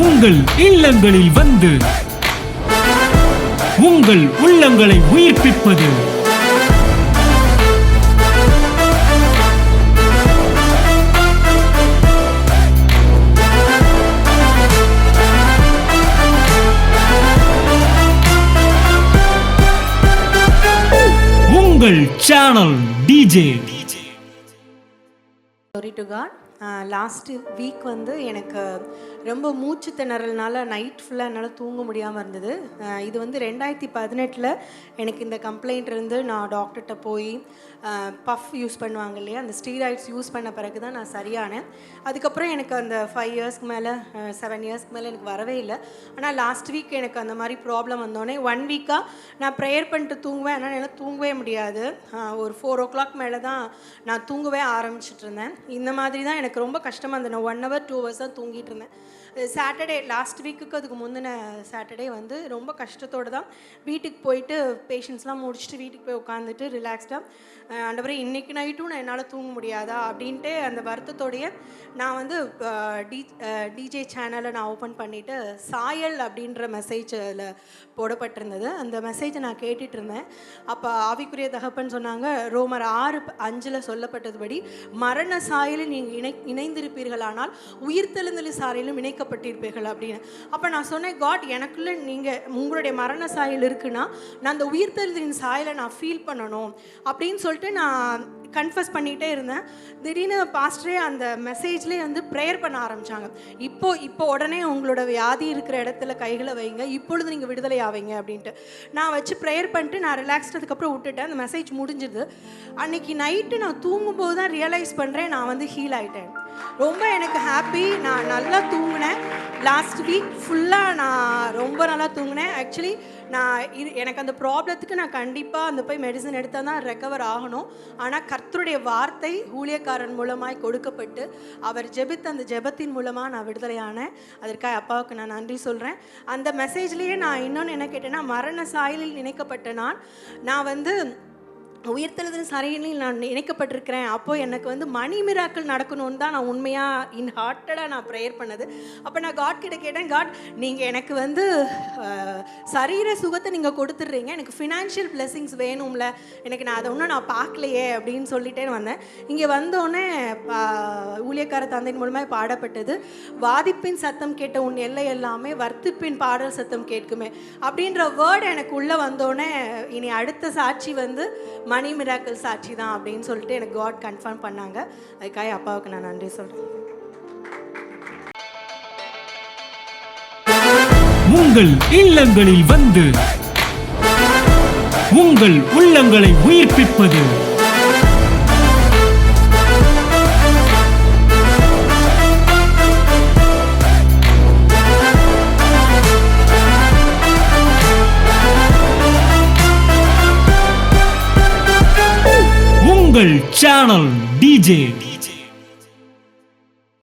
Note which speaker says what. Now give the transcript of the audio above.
Speaker 1: உங்கள் இல்லங்களில் வந்து உங்கள் உள்ளங்களை உயிர்ப்பிப்பது உங்கள் channel DJ.
Speaker 2: Glory to God. Last week வந்து எனக்கு ரொம்ப மூச்சு திணறல்னால நைட் ஃபுல்லாக என்னால் தூங்க முடியாமல் இருந்தது. இது வந்து 2018 எனக்கு இந்த கம்ப்ளைண்ட் இருந்து நான் டாக்டர்கிட்ட போய் பஃப் யூஸ் பண்ணுவாங்க இல்லையா, அந்த ஸ்டீராய்ட்ஸ் யூஸ் பண்ண பிறகு தான் நான் சரியானேன். அதுக்கப்புறம் எனக்கு அந்த 5 இயர்ஸ்க்கு மேலே 7 இயர்ஸ்க்கு மேலே எனக்கு வரவே இல்லை. ஆனால் லாஸ்ட் வீக் எனக்கு அந்த மாதிரி ப்ராப்ளம் வந்தோடனே 1 வீக்காக நான் ப்ரேயர் பண்ணிட்டு தூங்குவேன். ஆனால் என்னால் தூங்கவே முடியாது. ஒரு 4 o'clock மேலே தான் நான் தூங்கவே ஆரம்பிச்சிட்டு இருந்தேன். இந்த மாதிரி தான் எனக்கு ரொம்ப கஷ்டமாக இருந்தது. நான் 1 hour 2 hours தான் தூங்கிட்டு இருந்தேன். சாட்டர்டே லாஸ்ட் வீக்குக்கு அதுக்கு முந்தின சாட்டர்டே வந்து ரொம்ப கஷ்டத்தோடு தான் வீட்டுக்கு போயிட்டு பேஷண்ட்ஸ்லாம் முடிச்சுட்டு வீட்டுக்கு போய் உட்காந்துட்டு ரிலாக்ஸ்டாக ஆண்டவரே இன்றைக்கி நைட்டும் நான் என்னால் தூங்க முடியாதா அப்படின்ட்டு அந்த வருத்தத்தோடைய நான் வந்து டிஜே சேனலை நான் ஓப்பன் பண்ணிவிட்டு சாயல் அப்படின்ற மெசேஜ் அதில் போடப்பட்டிருந்தது. அந்த மெசேஜை நான் கேட்டுட்டு இருந்தேன். அப்போ ஆவிக்குரிய தகப்பன் சொன்னாங்க, ரோமர் 6:5 சொல்லப்பட்டதுபடி மரண சாயலில் நீங்கள் இணைந்திருப்பீர்களானால் உயிர்த்தெழுந்தலின் சாயலிலும் இணைக்கப்பட்டிருப்பீர்கள் அப்படின்னு. அப்போ நான் சொன்னேன், காட் எனக்குள்ளே நீங்கள் உங்களுடைய மரண சாயல் இருக்குன்னா நான் அந்த உயிர்த்தெழுதலின் சாயலை நான் ஃபீல் பண்ணணும் அப்படின்னு சொல்லிட்டு நான் கன்ஃபஸ் பண்ணிகிட்டே இருந்தேன். திடீர்னு பாஸ்டரே அந்த மெசேஜ்லேயே வந்து ப்ரேயர் பண்ண ஆரம்பித்தாங்க. இப்போ உடனே உங்களோட வியாதி இருக்கிற இடத்துல கைகளை வைங்க, இப்பொழுது நீங்கள் விடுதலை ஆவீங்க அப்படின்ட்டு. நான் வச்சு ப்ரேயர் பண்ணிட்டு நான் ரிலாக்ஸ்டதுக்கப்புறம் விட்டுட்டேன். அந்த மெசேஜ் முடிஞ்சுது. அன்றைக்கி நைட்டு நான் தூங்கும்போது தான் ரியலைஸ் பண்ணுறேன் நான் வந்து ஹீல் ஆகிட்டேன். ரொம்ப எனக்கு ஹாப்பி. நான் நல்லா தூங்கினேன். லாஸ்ட் வீக் ஃபுல்லாக நான் ரொம்ப நல்லா தூங்கினேன். ஆக்சுவலி எனக்கு அந்த ப்ராப்ளத்துக்கு நான் கண்டிப்பாக அந்த போய் மெடிசன் எடுத்தால் தான் ரெக்கவர் ஆகணும். ஆனால் கர்த்தருடைய வார்த்தை ஊழியக்காரன் மூலமாய் கொடுக்கப்பட்டு அவர் ஜெபித்த அந்த ஜெபத்தின் மூலமாக நான் விடுதலையானேன். அதற்காக அப்பாவுக்கு நான் நன்றி சொல்கிறேன். அந்த மெசேஜ்லேயே நான் இன்னொன்று என்ன கேட்டேன்னா, மரண சாயலில் இணைக்கப்பட்ட நான் வந்து உயிர்த்தெழுதலின் சாயலில் நான் இணைக்கப்பட்டிருக்கிறேன். அப்போது எனக்கு வந்து மணி மிராக்கள் நடக்கணும்னு தான் நான் உண்மையாக ஹார்ட்டடாக நான் ப்ரேயர் பண்ணது. அப்போ நான் காட் கிட்ட கேட்டேன், காட் நீங்கள் எனக்கு வந்து சரீர சுகத்தை நீங்கள் கொடுத்துட்றீங்க, எனக்கு ஃபினான்ஷியல் பிளெஸிங்ஸ் வேணும்ல, எனக்கு நான் அதை ஒன்றும் நான் பார்க்கலையே அப்படின்னு சொல்லிட்டே வந்தேன். இங்கே வந்தோடனே ஊழியக்கார தந்தையின் மூலமாக பாடப்பட்டது, வாதிப்பின் சத்தம் கேட்ட உன் எல்லை எல்லாமே வர்த்திப்பின் பாடல் சத்தம் கேட்குமே அப்படின்ற வேர்டு எனக்கு உள்ளே வந்தோடனே இனி அடுத்த சாட்சி வந்து மணி மிராக்கிள் சாட்சி தான் அப்படின்னு சொல்லிட்டு எனக்கு காட் கன்ஃபார்ம் பண்ணாங்க. அதுக்காக அப்பாவுக்கு நான் நன்றி சொல்கிறேன்.
Speaker 1: உங்கள் இல்லங்களில் வந்து உங்கள் உள்ளங்களை உயிர்ப்பிப்பது உங்கள் சேனல் டிஜே.